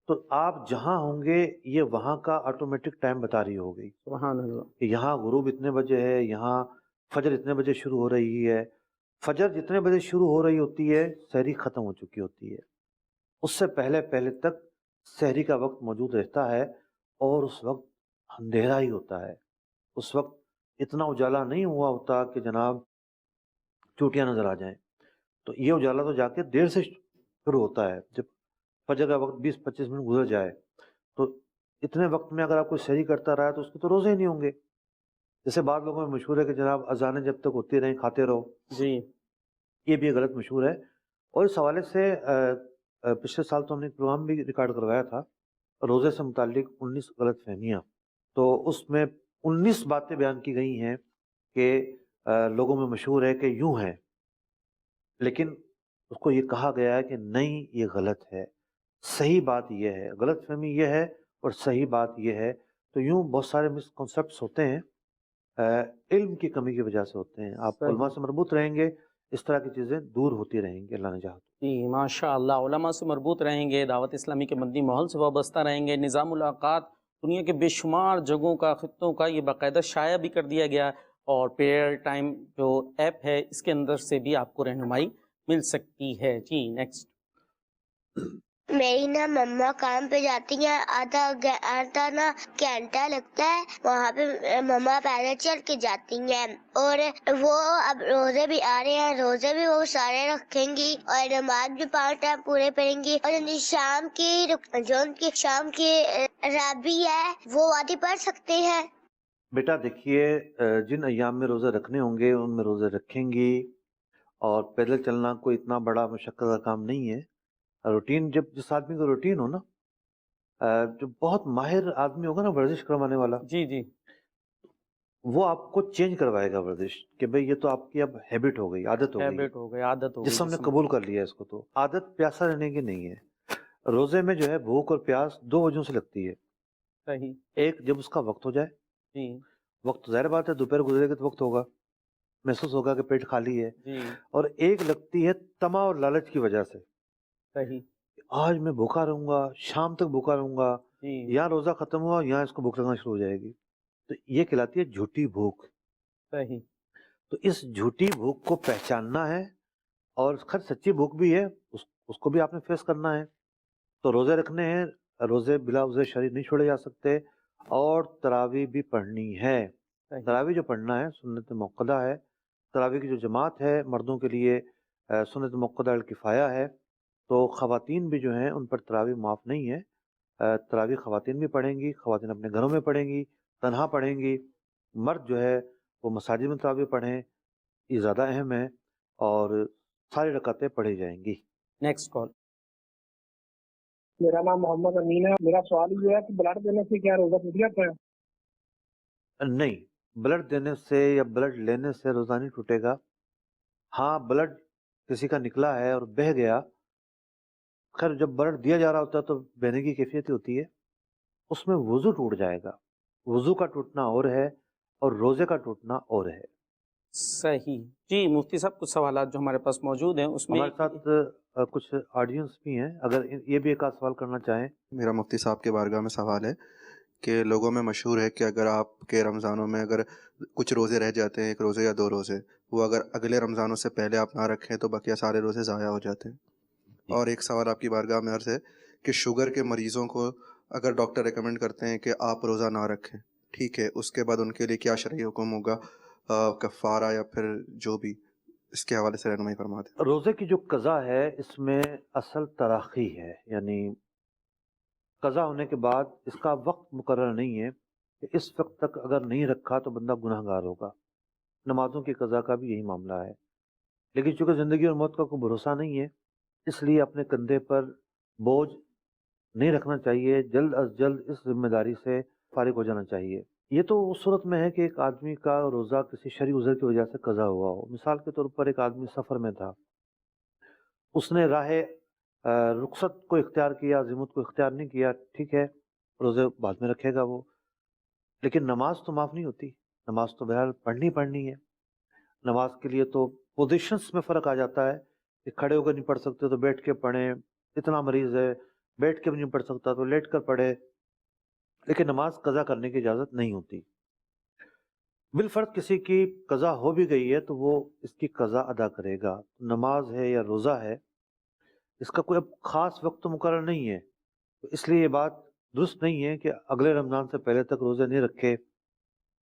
تو آپ جہاں ہوں گے یہ وہاں کا آٹومیٹک ٹائم بتا رہی ہوگی سبحان اللہ. کہ یہاں غروب اتنے بجے ہے، یہاں فجر اتنے بجے شروع ہو رہی ہے. فجر جتنے بجے شروع ہو رہی ہوتی ہے سحری ختم ہو چکی ہوتی ہے. اس سے پہلے پہلے تک سحری کا وقت موجود رہتا ہے اور اس وقت اندھیرا ہی ہوتا ہے. اس وقت اتنا اجالا نہیں ہوا ہوتا کہ جناب چوٹیاں نظر آ جائیں. تو یہ اجالا تو جا کے دیر سے شروع ہوتا ہے. جب فجر کا وقت 20-25 منٹ گزر جائے تو اتنے وقت میں اگر آپ کوئی سحری کرتا رہا تو اس کے تو روزے ہی نہیں ہوں گے. جیسے بعض لوگوں میں مشہور ہے کہ جناب اذانیں جب تک ہوتی رہیں کھاتے رہو، جی یہ بھی غلط مشہور ہے. اور اس حوالے سے پچھلے سال تو ہم نے ایک پروگرام بھی ریکارڈ کروایا تھا روزے سے متعلق 19 غلط فہمیاں. تو اس میں 19 باتیں بیان کی گئی ہیں کہ لوگوں میں مشہور ہے کہ یوں ہے، لیکن اس کو یہ کہا گیا ہے کہ نہیں یہ غلط ہے. صحیح بات یہ ہے، غلط فہمی یہ ہے اور صحیح بات یہ ہے. تو یوں بہت سارے مس کنسیپٹس ہوتے ہیں، علم کی کمی کی وجہ سے ہوتے ہیں. آپ علماء صحیح. سے مربوط رہیں گے اس طرح کی چیزیں دور ہوتی رہیں گی، اللہ نے چاہا. جی ماشاء اللہ، علماء سے مربوط رہیں گے، دعوت اسلامی کے مدنی ماحول سے وابستہ رہیں گے. نظام الاوقات دنیا کے بے شمار جگہوں کا، خطوں کا یہ باقاعدہ شائع بھی کر دیا گیا، اور پیئر ٹائم جو ایپ ہے اس کے اندر سے بھی آپ کو رہنمائی مل سکتی ہے. جی نیکسٹ. میری نا مما کام پہ جاتی ہیں، آدھا نا گھنٹہ لگتا ہے وہاں پہ. مما پیدل چل کے جاتی ہیں اور وہ اب روزے بھی آ رہے ہیں، روزے بھی وہ سارے رکھیں گی اور نماز بھی 5 ٹائم پورے پڑھیں گی. اور شام کی جو ان کی شام کی رابی ہے وہ وادی پڑھ سکتے ہیں. بیٹا دیکھیے، جن ایام میں روزے رکھنے ہوں گے ان میں روزے رکھیں گی. اور پیدل چلنا کوئی اتنا بڑا مشقت کا کام نہیں ہے. روٹین جس آدمی کا روٹین ہو نا، جو بہت ماہر آدمی ہوگا نا ورزش کروانے والا، جی جی وہ آپ کو چینج کروائے گا ورزش، کہ بھئی یہ تو آپ کی اب ہیبٹ ہو گئی، عادت ہو گئی، ہیبٹ ہو گئی، عادت ہو گئی جسم نے جسم. قبول کر لیا اس کو. تو عادت پیاسا رہنے کی نہیں ہے. روزے میں جو ہے بھوک اور پیاس 2 وجہوں سے لگتی ہے. صحیح. ایک جب اس کا وقت ہو جائے، جی وقت ظاہر بات ہے دوپہر گزرے گا تو وقت ہوگا، محسوس ہوگا کہ پیٹ خالی ہے. جی اور ایک لگتی ہے طمع اور لالچ کی وجہ سے، صحیح. آج میں بھوکا رہوں گا، شام تک بھوکا رہوں گا، جی یا روزہ ختم ہوا یہاں اس کو بھوک لگنا شروع ہو جائے گی. تو یہ کہلاتی ہے جھوٹی بھوک. صحیح. تو اس جھوٹی بھوک کو پہچاننا ہے، اور خیر سچی بھوک بھی ہے، اس کو بھی آپ نے فیس کرنا ہے. تو روزے رکھنے ہیں، روزے بلا عذر شرعی نہیں چھوڑے جا سکتے. اور تراویح بھی پڑھنی ہے. صحیح. تراویح جو پڑھنا ہے سنت موقدہ ہے. تراویح کی جو جماعت ہے مردوں کے لیے سنت موقدہ الکفایہ ہے. تو خواتین بھی جو ہیں ان پر تراویح معاف نہیں ہے. تراویح خواتین بھی پڑھیں گی، خواتین اپنے گھروں میں پڑھیں گی، تنہا پڑھیں گی. مرد جو ہے وہ مساجد میں تراویح پڑھیں، یہ زیادہ اہم ہے، اور ساری رکعتیں پڑھی جائیں گی. Next call. میرا نام محمد امین ہے. میرا سوال یہ ہے کہ بلڈ دینے سے کیا روزہ ٹوٹ جاتا ہے؟ نہیں، بلڈ دینے سے یا بلڈ لینے سے روزہ نہیں ٹوٹے گا. ہاں بلڈ کسی کا نکلا ہے اور بہہ گیا، خیر جب بلڈ دیا جا رہا ہوتا ہے تو بہنے کی کیفیت ہوتی ہے، اس میں وضو ٹوٹ جائے گا. وضو کا ٹوٹنا اور ہے اور روزے کا ٹوٹنا اور ہے. صحیح. جی مفتی صاحب کچھ سوالات جو ہمارے پاس موجود ہیں اس میں ہمارے ساتھ کچھ آڈینس بھی ہیں، اگر یہ بھی ایک آدھ سوال کرنا چاہیں. میرا مفتی صاحب کے بارگاہ میں سوال ہے کہ لوگوں میں مشہور ہے کہ اگر آپ کے رمضانوں میں اگر کچھ روزے رہ جاتے ہیں، 1 روزے یا 2 روزے، وہ اگر اگلے رمضانوں سے پہلے آپ نہ رکھیں تو بقیہ سارے روزے ضائع ہو جاتے ہیں. اور ایک سوال آپ کی بارگاہ میں عرض ہے کہ شوگر کے مریضوں کو اگر ڈاکٹر ریکمینڈ کرتے ہیں کہ آپ روزہ نہ رکھیں، ٹھیک ہے، اس کے بعد ان کے لیے کیا شرعی حکم ہوگا، کفارہ یا پھر جو بھی، اس کے حوالے سے رہنمائی فرما دیں. روزے کی جو قضا ہے اس میں اصل تراخی ہے، یعنی قضا ہونے کے بعد اس کا وقت مقرر نہیں ہے کہ اس وقت تک اگر نہیں رکھا تو بندہ گناہ گار ہوگا. نمازوں کی قضا کا بھی یہی معاملہ ہے. لیکن چونکہ زندگی اور موت کا کوئی بھروسہ نہیں ہے، اس لیے اپنے کندھے پر بوجھ نہیں رکھنا چاہیے، جلد از جلد اس ذمہ داری سے فارغ ہو جانا چاہیے۔ یہ تو اس صورت میں ہے کہ ایک آدمی کا روزہ کسی شرعی عذر کی وجہ سے قضا ہوا ہو۔ مثال کے طور پر ایک آدمی سفر میں تھا، اس نے راہ رخصت کو اختیار کیا، عزیمت کو اختیار نہیں کیا، ٹھیک ہے، روزے بعد میں رکھے گا وہ، لیکن نماز تو معاف نہیں ہوتی، نماز تو بہرحال پڑھنی ہے۔ نماز کے لیے تو پوزیشنز میں فرق آ جاتا ہے کہ کھڑے ہو کر نہیں پڑھ سکتے تو بیٹھ کے پڑھیں، اتنا مریض ہے بیٹھ کے بھی نہیں پڑھ سکتا تو لیٹ کر پڑھے، لیکن نماز قضا کرنے کی اجازت نہیں ہوتی۔ بالفرض کسی کی قضا ہو بھی گئی ہے تو وہ اس کی قضا ادا کرے گا۔ نماز ہے یا روزہ ہے، اس کا کوئی اب خاص وقت مقرر نہیں ہے، تو اس لیے یہ بات درست نہیں ہے کہ اگلے رمضان سے پہلے تک روزے نہیں رکھے۔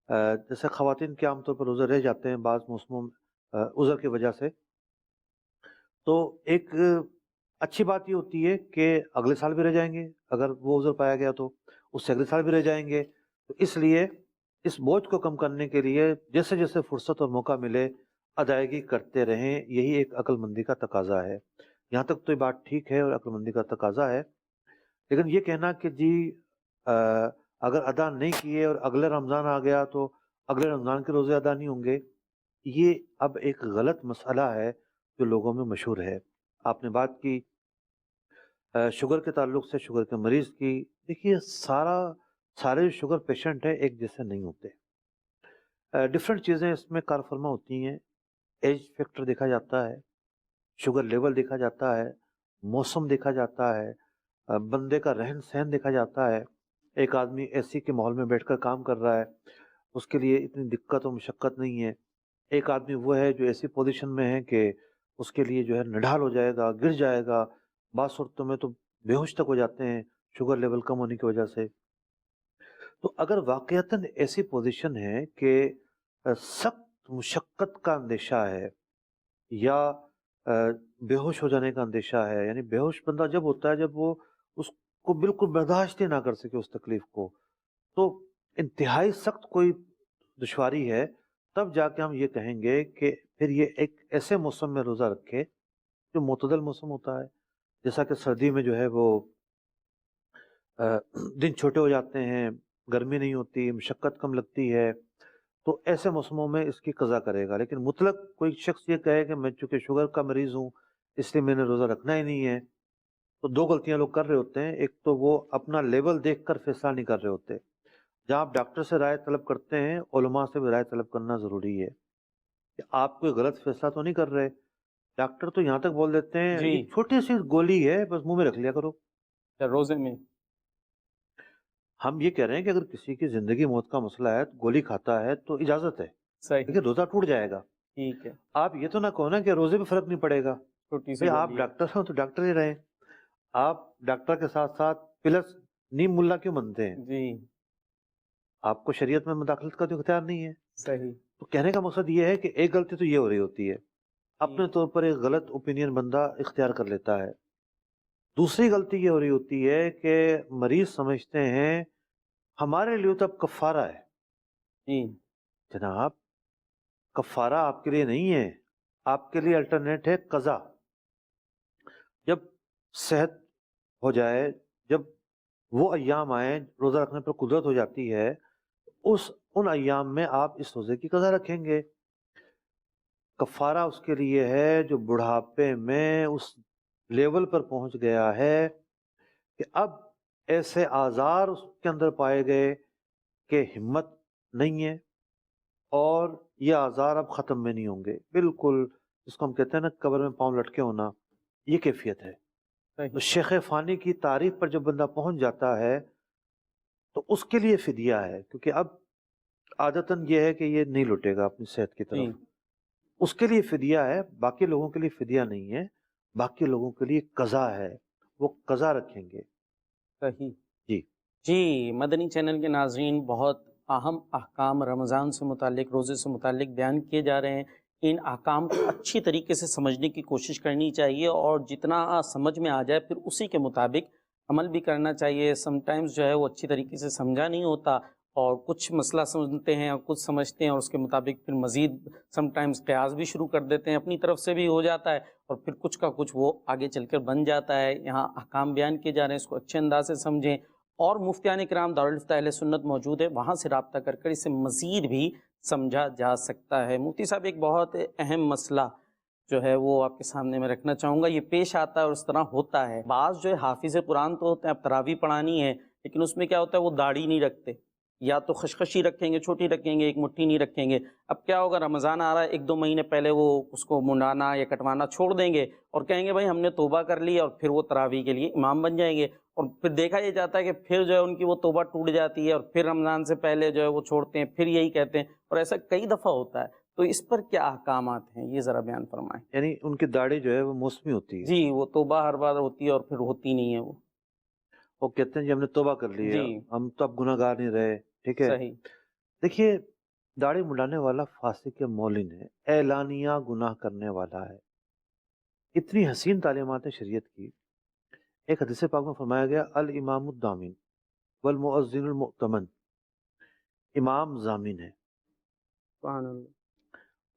جیسے خواتین کے عام طور پر روزے رہ جاتے ہیں بعض موسموں عذر کی وجہ سے، تو ایک اچھی بات یہ ہوتی ہے کہ اگلے سال بھی رہ جائیں گے، اگر وہ عذر پایا گیا تو اس سے اگلے سال بھی رہ جائیں گے۔ تو اس لیے اس بوجھ کو کم کرنے کے لیے جیسے جیسے فرصت اور موقع ملے ادائیگی کرتے رہیں، یہی ایک عقل مندی کا تقاضا ہے۔ یہاں تک تو یہ بات ٹھیک ہے اور عقل مندی کا تقاضا ہے، لیکن یہ کہنا کہ جی اگر ادا نہیں کیے اور اگلے رمضان آ گیا تو اگلے رمضان کے روزے ادا نہیں ہوں گے، یہ اب ایک غلط مسئلہ ہے جو لوگوں میں مشہور ہے۔ آپ نے بات کی شوگر کے تعلق سے، شوگر کے مریض کی، دیکھیے سارے شوگر پیشنٹ ہیں ایک جیسے نہیں ہوتے، ڈفرینٹ چیزیں اس میں کار فرما ہوتی ہیں۔ ایج فیکٹر دیکھا جاتا ہے، شوگر لیول دیکھا جاتا ہے، موسم دیکھا جاتا ہے، بندے کا رہن سہن دیکھا جاتا ہے۔ ایک آدمی اے سی کے ماحول میں بیٹھ کر کام کر رہا ہے، اس کے لیے اتنی دقت و مشقت نہیں ہے۔ ایک آدمی وہ ہے جو ایسی پوزیشن میں ہے کہ اس کے لیے جو ہے نڈھال ہو جائے گا، گر جائے گا، بعض صورتوں میں تو بے ہوش تک ہو جاتے ہیں شوگر لیول کم ہونے کی وجہ سے۔ تو اگر واقعتاً ایسی پوزیشن ہے کہ سخت مشقت کا اندیشہ ہے یا بے ہوش ہو جانے کا اندیشہ ہے، یعنی بے ہوش بندہ جب ہوتا ہے جب وہ اس کو بالکل برداشت ہی نہ کر سکے اس تکلیف کو، تو انتہائی سخت کوئی دشواری ہے، تب جا کے ہم یہ کہیں گے کہ پھر یہ ایک ایسے موسم میں روزہ رکھے جو معتدل موسم ہوتا ہے، جیسا کہ سردی میں جو ہے وہ دن چھوٹے ہو جاتے ہیں، گرمی نہیں ہوتی، مشقت کم لگتی ہے، تو ایسے موسموں میں اس کی قضا کرے گا۔ لیکن مطلق کوئی شخص یہ کہے کہ میں چونکہ شوگر کا مریض ہوں اس لیے میں نے روزہ رکھنا ہی نہیں ہے، تو دو غلطیاں لوگ کر رہے ہوتے ہیں۔ ایک تو وہ اپنا لیول دیکھ کر فیصلہ نہیں کر رہے ہوتے۔ جہاں آپ ڈاکٹر سے رائے طلب کرتے ہیں، علماء سے بھی رائے طلب کرنا ضروری ہے کہ آپ کوئی غلط فیصلہ تو نہیں کر رہے۔ ڈاکٹر تو یہاں تک بول دیتے ہیں جی، یہ چھوٹی سی گولی ہے بس منہ میں رکھ لیا کرو۔ روزے میں ہم یہ کہہ رہے ہیں کہ اگر کسی کی زندگی موت کا مسئلہ ہے تو گولی کھاتا ہے تو اجازت ہے، صحیح، لیکن روزہ ٹوٹ جائے گا۔ ٹھیک ہے، آپ یہ تو نہ کہو نا کہ روزے میں فرق نہیں پڑے گا۔ چھوٹی سی بھئی آپ گولی ہے۔ ڈاکٹر ہو تو ڈاکٹر ہی رہیں، آپ ڈاکٹر کے ساتھ ساتھ پلس نیم ملا کیوں بنتے ہیں؟ جی، آپ کو شریعت میں مداخلت کا تو اختیار نہیں ہے۔ صحیح، تو کہنے کا مقصد یہ ہے کہ ایک غلطی تو یہ ہو رہی ہوتی ہے، اپنے طور پر ایک غلط اوپینین بندہ اختیار کر لیتا ہے۔ دوسری غلطی یہ ہو رہی ہوتی ہے کہ مریض سمجھتے ہیں ہمارے لیے تو اب کفارہ ہے۔ جی، جناب کفارہ آپ کے لیے نہیں ہے، آپ کے لیے الٹرنیٹ ہے قضا۔ جب صحت ہو جائے، جب وہ ایام آئیں روزہ رکھنے پر قدرت ہو جاتی ہے، ان ایام میں آپ اس روزے کی قضا رکھیں گے۔ کفارہ اس کے لیے ہے جو بڑھاپے میں اس لیول پر پہنچ گیا ہے کہ اب ایسے آزار اس کے اندر پائے گئے کہ ہمت نہیں ہے، اور یہ آزار اب ختم میں نہیں ہوں گے، بالکل جس کو ہم کہتے ہیں نا قبر میں پاؤں لٹکے ہونا، یہ کیفیت ہے۔ تو صحیح، شیخ فانی کی تعریف پر جب بندہ پہنچ جاتا ہے تو اس کے لیے فدیہ ہے، کیونکہ اب عادتاً یہ ہے کہ یہ نہیں لٹے گا اپنی صحت کی طرف، جی، اس کے لیے فدیہ ہے، باقی لوگوں کے لیے فدیہ نہیں ہے، باقی لوگوں کے لیے قضا ہے، وہ قضا رکھیں گے۔ صحیح، جی جی، مدنی چینل کے ناظرین، بہت اہم احکام رمضان سے متعلق، روزے سے متعلق بیان کیے جا رہے ہیں۔ ان احکام کو اچھی طریقے سے سمجھنے کی کوشش کرنی چاہیے، اور جتنا سمجھ میں آ جائے پھر اسی کے مطابق عمل بھی کرنا چاہیے۔ سم ٹائمز جو ہے وہ اچھی طریقے سے سمجھا نہیں ہوتا، اور کچھ مسئلہ سمجھتے ہیں اور کچھ سمجھتے ہیں اور اس کے مطابق پھر مزید سم ٹائمز قیاس بھی شروع کر دیتے ہیں، اپنی طرف سے بھی ہو جاتا ہے اور پھر کچھ کا کچھ وہ آگے چل کر بن جاتا ہے۔ یہاں احکام بیان کیے جا رہے ہیں، اس کو اچھے انداز سے سمجھیں، اور مفتیان کرام دارالفتہ اہل سنت موجود ہے، وہاں سے رابطہ کر کر اسے مزید بھی سمجھا جا سکتا ہے۔ مفتی صاحب، ایک بہت اہم مسئلہ جو ہے وہ آپ کے سامنے میں رکھنا چاہوں گا، یہ پیش آتا ہے اور اس طرح ہوتا ہے۔ بعض جو ہے حافظ قرآن تو ہوتے ہیں، اب تراویح پڑھانی ہے لیکن اس میں کیا ہوتا ہے وہ داڑھی نہیں رکھتے، یا تو خشخشی رکھیں گے، چھوٹی رکھیں گے، ایک مٹھی نہیں رکھیں گے۔ اب کیا ہوگا، رمضان آ رہا ہے، 1-2 مہینے پہلے وہ اس کو منڈانا یا کٹوانا چھوڑ دیں گے اور کہیں گے بھائی ہم نے توبہ کر لی، اور پھر وہ تراویح کے لیے امام بن جائیں گے، اور پھر دیکھا یہ جاتا ہے کہ پھر جو ہے ان کی وہ توبہ ٹوٹ جاتی ہے اور پھر رمضان سے پہلے جو ہے وہ چھوڑتے ہیں، پھر یہی کہتے ہیں، اور ایسا کئی دفعہ ہوتا ہے۔ تو اس پر کیا احکامات ہیں، یہ ذرا بیان فرمائیں۔ یعنی ان کی داڑھی جو ہے وہ موسمی ہوتی ہے، جی، وہ توبہ ہر بار ہوتی ہے اور پھر ہوتی نہیں ہے وہ۔ وہ کہتے ہیں جی ہم نے توبہ کر لی ہے، جی، ہم تو اب گناہ گار نہیں رہے، ٹھیک ہے۔ صحیح۔ دیکھیے، داڑھی مڈانے والا فاسق مولن ہے، اعلانیہ گناہ کرنے والا ہے۔ اتنی حسین تعلیمات ہیں شریعت کی۔ ایک حدیث پاک میں فرمایا گیا الامام الضامن والمؤذن المؤتمن، امام ضامن ہے، سبحان اللہ۔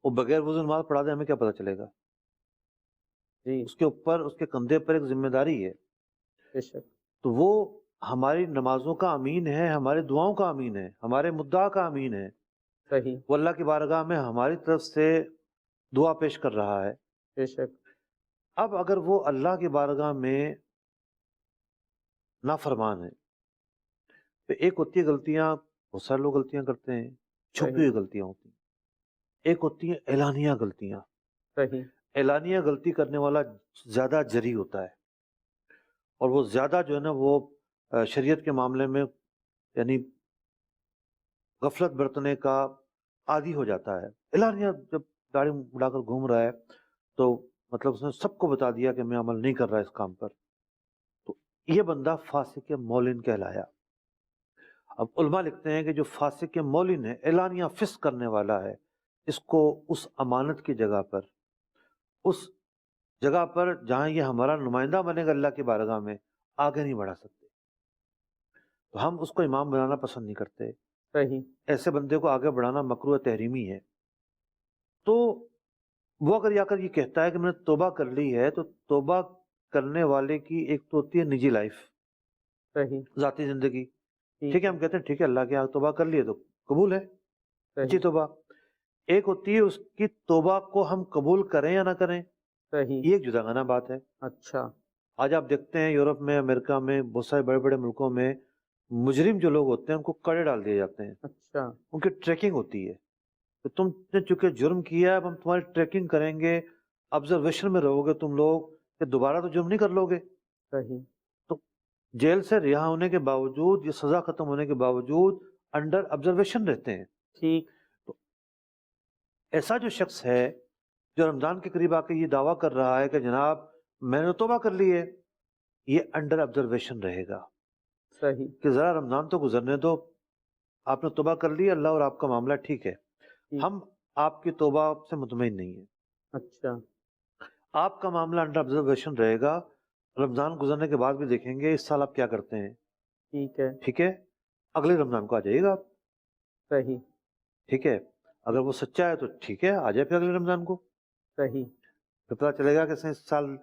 وہ بغیر وضو نماز پڑھا دے ہمیں کیا پتہ چلے گا؟ جی، اس کے اوپر، اس کے کندھے پر ایک ذمہ داری ہے، بے شک۔ تو وہ ہماری نمازوں کا امین ہے، ہماری دعاؤں کا امین ہے، ہمارے مدعا کا امین ہے۔ صحیح، وہ اللہ کی بارگاہ میں ہماری طرف سے دعا پیش کر رہا ہے۔ بے شک۔ اب اگر وہ اللہ کی بارگاہ میں نافرمان ہے، تو ایک ہوتی ہے غلطیاں، بہت سارے لوگ غلطیاں کرتے ہیں، چھپی ہوئی غلطیاں ہوتی ہیں، ایک ہوتی ہیں اعلانیہ غلطیاں۔ صحیح، اعلانیہ غلطی کرنے والا زیادہ جری ہوتا ہے، اور وہ زیادہ جو ہے نا وہ شریعت کے معاملے میں یعنی غفلت برتنے کا عادی ہو جاتا ہے۔ اعلانیہ جب داڑھی اڑا کر گھوم رہا ہے تو مطلب اس نے سب کو بتا دیا کہ میں عمل نہیں کر رہا اس کام پر، تو یہ بندہ فاسق مولن کہلایا۔ اب علماء لکھتے ہیں کہ جو فاسق مولن ہے، اعلانیہ فسق کرنے والا ہے، اس کو اس امانت کی جگہ پر، اس جگہ پر جہاں یہ ہمارا نمائندہ بنے گا اللہ کی بارگاہ میں، آگے نہیں بڑھا سکتے، تو ہم اس کو امام بنانا پسند نہیں کرتے۔ صحیح، ایسے بندے کو آگے بڑھانا مکروہ تحریمی ہے۔ تو وہ اگر یا کر یہ کہتا ہے کہ میں نے توبہ کر لی ہے، تو توبہ کرنے والے کی ایک تو ہوتی ہے نجی لائف، صحیح، ذاتی زندگی، ٹھیک ہے، ہم کہتے ہیں ٹھیک ہے اللہ کے یہاں توبہ کر لیے تو قبول ہے، اچھی صحیح، توبہ۔ ایک ہوتی ہے اس کی توبہ کو ہم قبول کریں یا نہ کریں، صحیح۔ یہ ایک جداگانہ بات ہے۔ اچھا، آج آپ دیکھتے ہیں یورپ میں، امریکہ میں، بہت سارے بڑے بڑے ملکوں میں مجرم جو لوگ ہوتے ہیں ان کو کڑے ڈال دیے جاتے ہیں، اچھا، ان کی ٹریکنگ ہوتی ہے کہ تم نے چونکہ جرم کیا ہے، اب ہم تمہاری ٹریکنگ کریں گے، آبزرویشن میں رہو گے تم لوگ، کہ دوبارہ تو جرم نہیں کر لو گے۔ صحیح، تو جیل سے رہا ہونے کے باوجود، یہ سزا ختم ہونے کے باوجود انڈر آبزرویشن رہتے ہیں۔ ٹھیک، تو ایسا جو شخص ہے جو رمضان کے قریب آ کے یہ دعویٰ کر رہا ہے کہ جناب میں نے توبہ کر لی ہے، یہ انڈر آبزرویشن رہے گا صحیح، کہ ذرا رمضان تو گزرنے دو، آپ نے توبہ کر لی، اللہ اور آپ کا معاملہ ٹھیک ہے، ہم آپ کی توبہ سے مطمئن نہیں ہیں، اچھا، آپ کا معاملہ انڈر آبزرویشن رہے گا، رمضان گزرنے کے بعد بھی دیکھیں گے اس سال آپ کیا کرتے ہیں، ٹھیک ہے، ٹھیک ہے، اگلے رمضان کو آ جائیے گا آپ، صحیح، ٹھیک ہے، اگر وہ سچا ہے تو ٹھیک ہے، آ جائے پھر اگلے رمضان کو، صحیح، پھر پتہ چلے گا کہ اس نے اس سال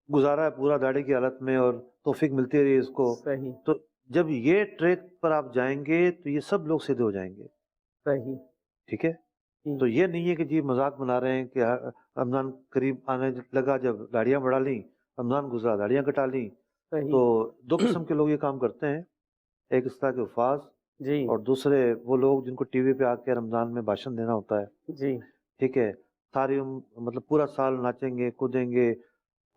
گزارا ہے پورا داڑھی کی حالت میں اور توفیق ملتی رہی اس کو۔ صحیح، تو جب یہ ٹریک پر آپ جائیں گے تو یہ سب لوگ سیدھے ہو جائیں گے، صحیح، ٹھیک ہے۔ تو یہ نہیں ہے کہ جی مذاق بنا رہے ہیں کہ رمضان قریب آنے لگا، جب داڑیاں بڑھا لیں، رمضان گزرا داڑیاں کٹا لیں۔ صحیح، تو دو قسم کے لوگ یہ کام کرتے ہیں، ایک اس طرح کے حفاظ، جی، اور دوسرے وہ لوگ جن کو ٹی وی پہ آ کے رمضان میں بھاشن دینا ہوتا ہے، جی، ٹھیک ہے، ساری مطلب پورا سال ناچیں گے، کودیں گے،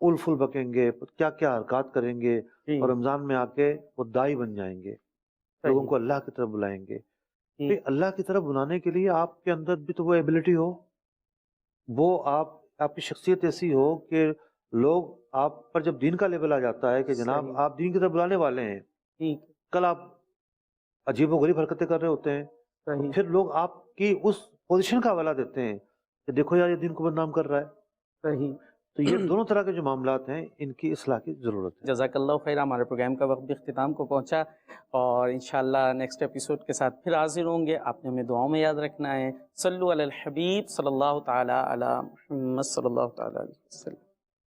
اول فل بکیں گے، کیا کیا حرکات کریں گے، جی، اور رمضان میں آ کے وہ دائی بن جائیں گے، لوگوں کو اللہ کی طرف بلائیں گے۔ جی، تو اللہ کی طرف بلانے کے لیے آپ کے اندر بھی تو وہ ایبلٹی ہو، وہ آپ کی شخصیت ایسی ہو کہ لوگ آپ پر جب دین کا لیبل آ جاتا ہے کہ جناب صحیح، آپ دین کی طرف بلانے والے ہیں، ٹھیک، کل آپ عجیب و غریب حرکتیں کر رہے ہوتے ہیں، صحیح، پھر لوگ آپ کی اس پوزیشن کا حوالہ دیتے ہیں کہ دیکھو یار یہ دین کو بدنام کر رہا ہے۔ صحیح، تو یہ دونوں طرح کے جو معاملات ہیں ان کی اصلاح کی ضرورت ہے. جزاک اللہ خیر. ہمارے پروگرام کا وقت بھی اختتام کو پہنچا اور انشاءاللہ نیکسٹ ایپیسوڈ کے ساتھ پھر حاضر ہوں گے. آپ نے ہمیں دعاؤں میں یاد رکھنا ہے. صلو علی الحبیب صلی اللہ تعالی علی محمد صلی اللہ تعالی علیہ وسلم.